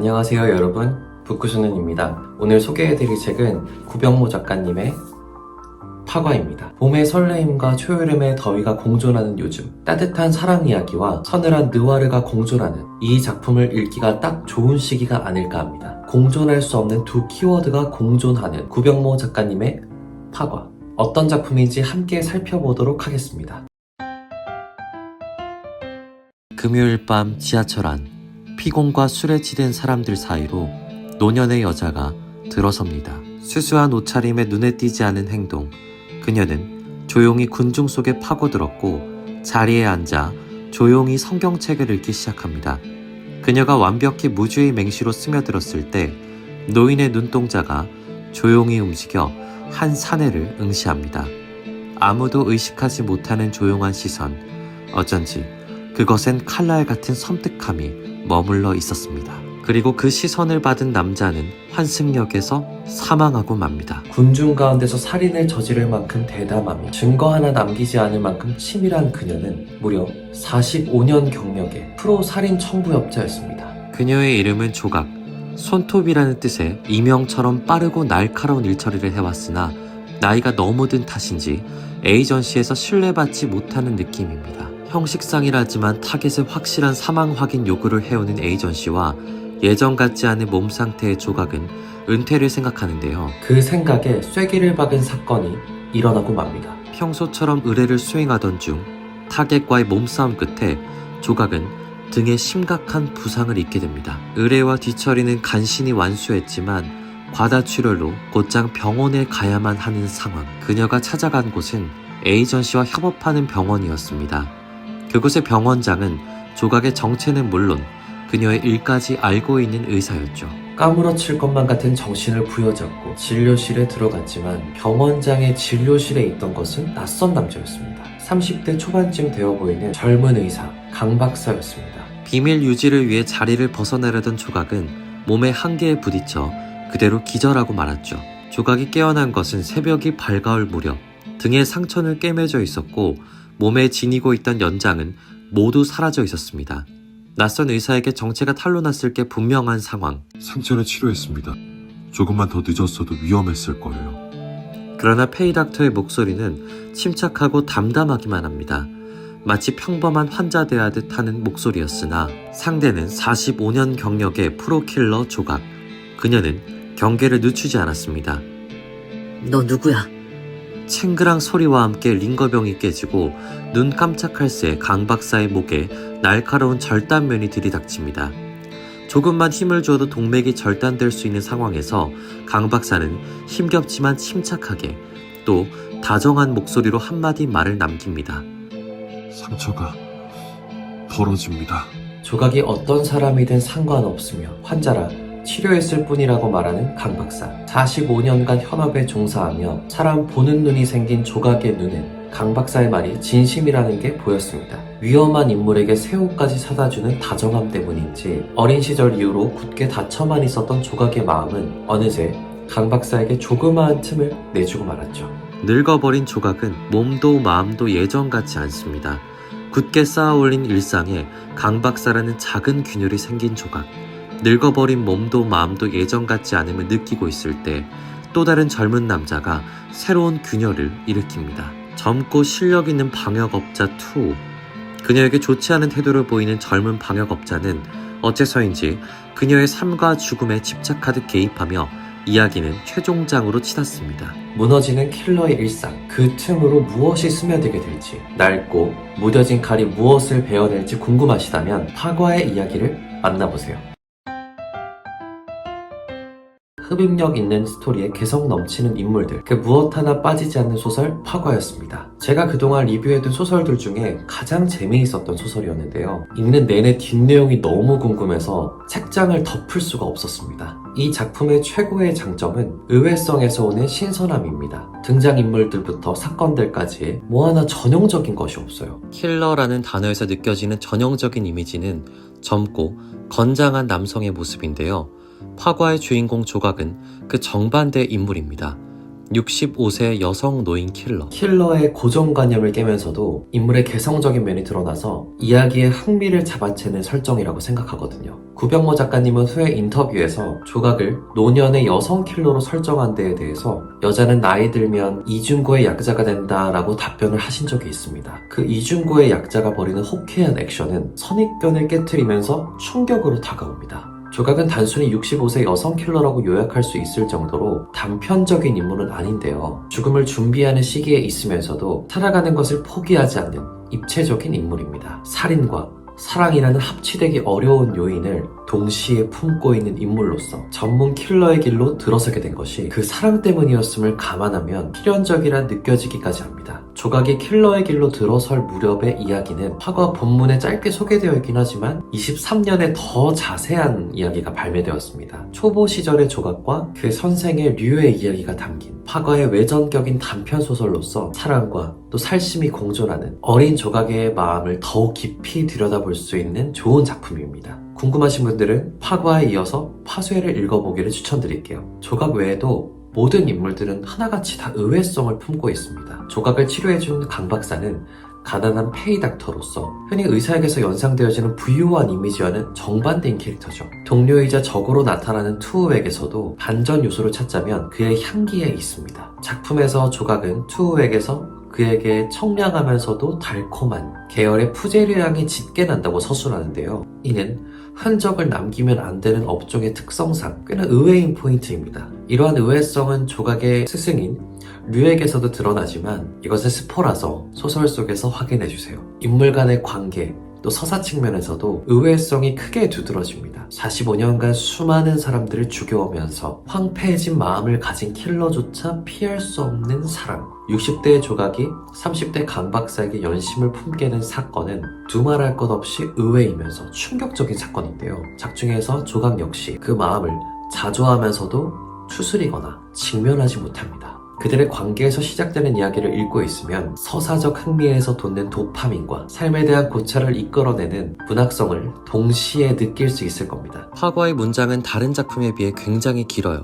안녕하세요 여러분, 북구소년입니다. 오늘 소개해드릴 책은 구병모 작가님의 파과입니다. 봄의 설레임과 초여름의 더위가 공존하는 요즘, 따뜻한 사랑 이야기와 서늘한 느와르가 공존하는 이 작품을 읽기가 딱 좋은 시기가 아닐까 합니다. 공존할 수 없는 두 키워드가 공존하는 구병모 작가님의 파과. 어떤 작품인지 함께 살펴보도록 하겠습니다. 금요일 밤 지하철 안, 피곤과 술에 치댄 사람들 사이로 노년의 여자가 들어섭니다. 수수한 옷차림에 눈에 띄지 않은 행동, 그녀는 조용히 군중 속에 파고들었고 자리에 앉아 조용히 성경책을 읽기 시작합니다. 그녀가 완벽히 무주의 맹시로 스며들었을 때 노인의 눈동자가 조용히 움직여 한 사내를 응시합니다. 아무도 의식하지 못하는 조용한 시선, 어쩐지 그것엔 칼날 같은 섬뜩함이 머물러 있었습니다. 그리고 그 시선을 받은 남자는 환승역에서 사망하고 맙니다. 군중 가운데서 살인을 저지를 만큼 대담하며 증거 하나 남기지 않을 만큼 치밀한 그녀는 무려 45년 경력의 프로 살인 청부업자였습니다. 그녀의 이름은 조각, 손톱이라는 뜻의 이명처럼 빠르고 날카로운 일처리를 해왔으나 나이가 너무 든 탓인지 에이전시에서 신뢰받지 못하는 느낌입니다. 형식상이라지만 타겟의 확실한 사망 확인 요구를 해오는 에이전시와 예전 같지 않은 몸 상태의 조각은 은퇴를 생각하는데요. 그 생각에 쐐기를 박은 사건이 일어나고 맙니다. 평소처럼 의뢰를 수행하던 중 타겟과의 몸싸움 끝에 조각은 등에 심각한 부상을 입게 됩니다. 의뢰와 뒤처리는 간신히 완수했지만 과다출혈로 곧장 병원에 가야만 하는 상황. 그녀가 찾아간 곳은 에이전시와 협업하는 병원이었습니다. 그곳의 병원장은 조각의 정체는 물론 그녀의 일까지 알고 있는 의사였죠. 까무러칠 것만 같은 정신을 부여잡고 진료실에 들어갔지만 병원장의 진료실에 있던 것은 낯선 남자였습니다. 30대 초반쯤 되어 보이는 젊은 의사 강 박사였습니다. 비밀 유지를 위해 자리를 벗어나려던 조각은 몸의 한계에 부딪혀 그대로 기절하고 말았죠. 조각이 깨어난 것은 새벽이 밝아올 무렵. 등에 상처는 꿰매져 있었고 몸에 지니고 있던 연장은 모두 사라져 있었습니다. 낯선 의사에게 정체가 탄로났을 게 분명한 상황. 상처는 치료했습니다. 조금만 더 늦었어도 위험했을 거예요. 그러나 페이닥터의 목소리는 침착하고 담담하기만 합니다. 마치 평범한 환자 대하듯 하는 목소리였으나 상대는 45년 경력의 프로킬러 조각. 그녀는 경계를 늦추지 않았습니다. 너 누구야? 챙그랑 소리와 함께 링거병이 깨지고 눈 깜짝할 새 강 박사의 목에 날카로운 절단면이 들이닥칩니다. 조금만 힘을 줘도 동맥이 절단될 수 있는 상황에서 강 박사는 힘겹지만 침착하게 또 다정한 목소리로 한마디 말을 남깁니다. 상처가 벌어집니다. 조각이 어떤 사람이든 상관없으며 환자라 치료했을 뿐이라고 말하는 강 박사. 45년간 현업에 종사하며 사람 보는 눈이 생긴 조각의 눈엔 강 박사의 말이 진심이라는 게 보였습니다. 위험한 인물에게 새 옷까지 사다주는 다정함 때문인지 어린 시절 이후로 굳게 닫혀만 있었던 조각의 마음은 어느새 강 박사에게 조그마한 틈을 내주고 말았죠. 늙어버린 조각은 몸도 마음도 예전 같지 않습니다. 굳게 쌓아올린 일상에 강 박사라는 작은 균열이 생긴 조각. 늙어버린 몸도 마음도 예전 같지 않음을 느끼고 있을 때 또 다른 젊은 남자가 새로운 균열을 일으킵니다. 젊고 실력 있는 방역업자 2. 그녀에게 좋지 않은 태도를 보이는 젊은 방역업자는 어째서인지 그녀의 삶과 죽음에 집착하듯 개입하며 이야기는 최종장으로 치닫습니다. 무너지는 킬러의 일상, 그 틈으로 무엇이 스며들게 될지, 낡고 무뎌진 칼이 무엇을 베어낼지 궁금하시다면 파과의 이야기를 만나보세요. 흡입력 있는 스토리에 개성 넘치는 인물들, 그 무엇 하나 빠지지 않는 소설 파과였습니다. 제가 그동안 리뷰해둔 소설들 중에 가장 재미있었던 소설이었는데요. 읽는 내내 뒷내용이 너무 궁금해서 책장을 덮을 수가 없었습니다. 이 작품의 최고의 장점은 의외성에서 오는 신선함입니다. 등장인물들부터 사건들까지 뭐 하나 전형적인 것이 없어요. 킬러라는 단어에서 느껴지는 전형적인 이미지는 젊고 건장한 남성의 모습인데요. 파과의 주인공 조각은 그 정반대의 인물입니다. 65세 여성 노인 킬러의 고정관념을 깨면서도 인물의 개성적인 면이 드러나서 이야기의 흥미를 잡아채는 설정이라고 생각하거든요. 구병모 작가님은 후에 인터뷰에서 조각을 노년의 여성 킬러로 설정한 데에 대해서 여자는 나이 들면 이중고의 약자가 된다라고 답변을 하신 적이 있습니다. 그 이중고의 약자가 벌이는 호쾌한 액션은 선입견을 깨트리면서 충격으로 다가옵니다. 조각은 단순히 65세 여성 킬러라고 요약할 수 있을 정도로 단편적인 인물은 아닌데요. 죽음을 준비하는 시기에 있으면서도 살아가는 것을 포기하지 않는 입체적인 인물입니다. 살인과 사랑이라는 합치되기 어려운 요인을 동시에 품고 있는 인물로서 전문 킬러의 길로 들어서게 된 것이 그 사랑 때문이었음을 감안하면 필연적이라 느껴지기까지 합니다. 조각이 킬러의 길로 들어설 무렵의 이야기는 화과 본문에 짧게 소개되어 있긴 하지만 23년에 더 자세한 이야기가 발매되었습니다. 초보 시절의 조각과 그 선생의 류의 이야기가 담긴 화과의 외전격인 단편소설로서 사랑과 또 살심이 공존하는 어린 조각의 마음을 더욱 깊이 들여다볼 수 있는 좋은 작품입니다. 궁금하신 분들은 파과에 이어서 파쇄를 읽어보기를 추천드릴게요. 조각 외에도 모든 인물들은 하나같이 다 의외성을 품고 있습니다. 조각을 치료해준 강 박사는 가난한 페이닥터로서 흔히 의사에게서 연상되어지는 부유한 이미지와는 정반대인 캐릭터죠. 동료이자 적으로 나타나는 투우에게서도 반전 요소를 찾자면 그의 향기에 있습니다. 작품에서 조각은 투우에게서 그에게 청량하면서도 달콤한 계열의 푸제리 향이 짙게 난다고 서술하는데요. 이는 흔적을 남기면 안 되는 업종의 특성상 꽤나 의외인 포인트입니다. 이러한 의외성은 조각의 스승인 류에게서도 드러나지만 이것은 스포라서 소설 속에서 확인해주세요. 인물 간의 관계, 또 서사 측면에서도 의외성이 크게 두드러집니다. 45년간 수많은 사람들을 죽여오면서 황폐해진 마음을 가진 킬러조차 피할 수 없는 사랑. 60대의 조각이 30대 강 박사에게 연심을 품게 된 사건은 두말할 것 없이 의외이면서 충격적인 사건인데요. 작중에서 조각 역시 그 마음을 자조하면서도 추스리거나 직면하지 못합니다. 그들의 관계에서 시작되는 이야기를 읽고 있으면 서사적 흥미에서 돋는 도파민과 삶에 대한 고찰을 이끌어내는 문학성을 동시에 느낄 수 있을 겁니다. 화과의 문장은 다른 작품에 비해 굉장히 길어요.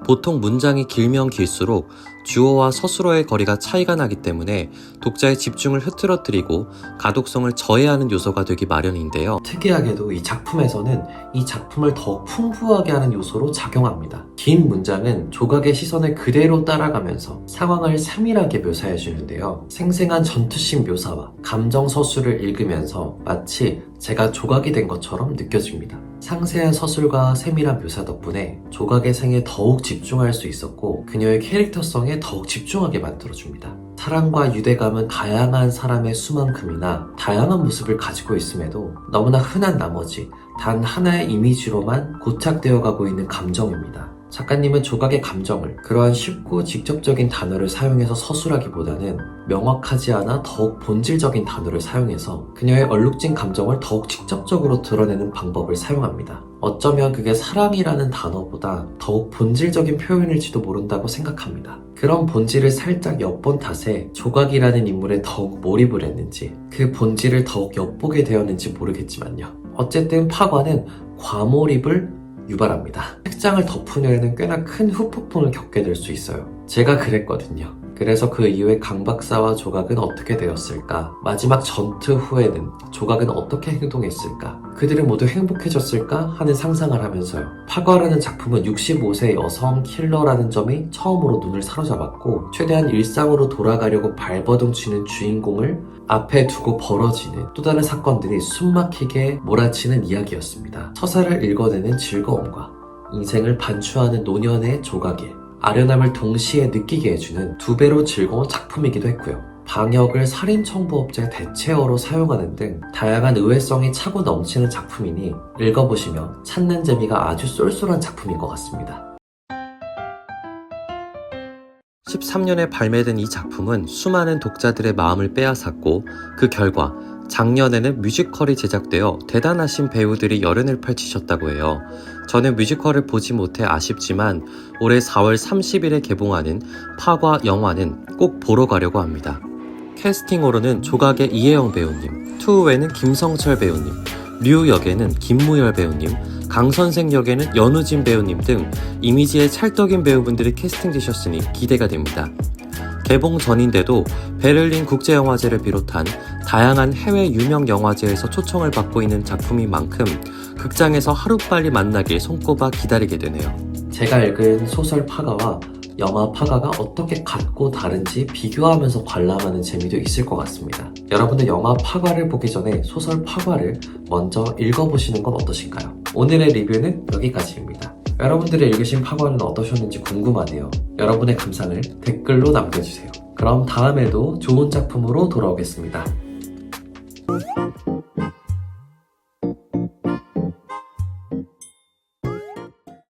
보통 문장이 길면 길수록 주어와 서술어의 거리가 차이가 나기 때문에 독자의 집중을 흐트러뜨리고 가독성을 저해하는 요소가 되기 마련인데요. 특이하게도 이 작품에서는 이 작품을 더욱 풍부하게 하는 요소로 작용합니다. 긴 문장은 조각의 시선을 그대로 따라가면서 상황을 세밀하게 묘사해 주는데요. 생생한 전투씬 묘사와 감정 서술을 읽으면서 마치 제가 조각이 된 것처럼 느껴집니다. 상세한 서술과 세밀한 묘사 덕분에 조각의 생에 더욱 집중할 수 있었고 그녀의 캐릭터성에 더욱 집중하게 만들어줍니다. 사랑과 유대감은 다양한 사람의 수만큼이나 다양한 모습을 가지고 있음에도 너무나 흔한 나머지 단 하나의 이미지로만 고착되어 가고 있는 감정입니다. 작가님은 조각의 감정을 그러한 쉽고 직접적인 단어를 사용해서 서술하기보다는 명확하지 않아 더욱 본질적인 단어를 사용해서 그녀의 얼룩진 감정을 더욱 직접적으로 드러내는 방법을 사용합니다. 어쩌면 그게 사랑이라는 단어보다 더욱 본질적인 표현일지도 모른다고 생각합니다. 그런 본질을 살짝 엿본 탓에 조각이라는 인물에 더욱 몰입을 했는지 그 본질을 더욱 엿보게 되었는지 모르겠지만요. 어쨌든 파과는 과몰입을 유발합니다. 책장을 덮으려는 꽤나 큰 후폭풍을 겪게 될 수 있어요. 제가 그랬거든요. 그래서 그 이후에 강 박사와 조각은 어떻게 되었을까? 마지막 전투 후에는 조각은 어떻게 행동했을까? 그들은 모두 행복해졌을까? 하는 상상을 하면서요. 파과라는 작품은 65세 여성 킬러라는 점이 처음으로 눈을 사로잡았고 최대한 일상으로 돌아가려고 발버둥치는 주인공을 앞에 두고 벌어지는 또 다른 사건들이 숨막히게 몰아치는 이야기였습니다. 서사를 읽어내는 즐거움과 인생을 반추하는 노년의 조각에 아련함을 동시에 느끼게 해주는 두 배로 즐거운 작품이기도 했고요. 방역을 살인청부업체 대체어로 사용하는 등 다양한 의외성이 차고 넘치는 작품이니 읽어보시면 찾는 재미가 아주 쏠쏠한 작품인 것 같습니다. 13년에 발매된 이 작품은 수많은 독자들의 마음을 빼앗았고 그 결과 작년에는 뮤지컬이 제작되어 대단하신 배우들이 열연을 펼치셨다고 해요. 저는 뮤지컬을 보지 못해 아쉽지만 올해 4월 30일에 개봉하는 파과 영화는 꼭 보러 가려고 합니다. 캐스팅으로는 조각의 이혜영 배우님, 투우에는 김성철 배우님, 류 역에는 김무열 배우님, 강선생 역에는 연우진 배우님 등 이미지에 찰떡인 배우분들이 캐스팅되셨으니 기대가 됩니다. 개봉 전인데도 베를린 국제영화제를 비롯한 다양한 해외 유명 영화제에서 초청을 받고 있는 작품인 만큼 극장에서 하루빨리 만나길 손꼽아 기다리게 되네요. 제가 읽은 소설 파가와 영화 파가가 어떻게 같고 다른지 비교하면서 관람하는 재미도 있을 것 같습니다. 여러분들 영화 파가를 보기 전에 소설 파가를 먼저 읽어보시는 건 어떠신가요? 오늘의 리뷰는 여기까지입니다. 여러분들이 읽으신 파가는 어떠셨는지 궁금하네요. 여러분의 감상을 댓글로 남겨주세요. 그럼 다음에도 좋은 작품으로 돌아오겠습니다.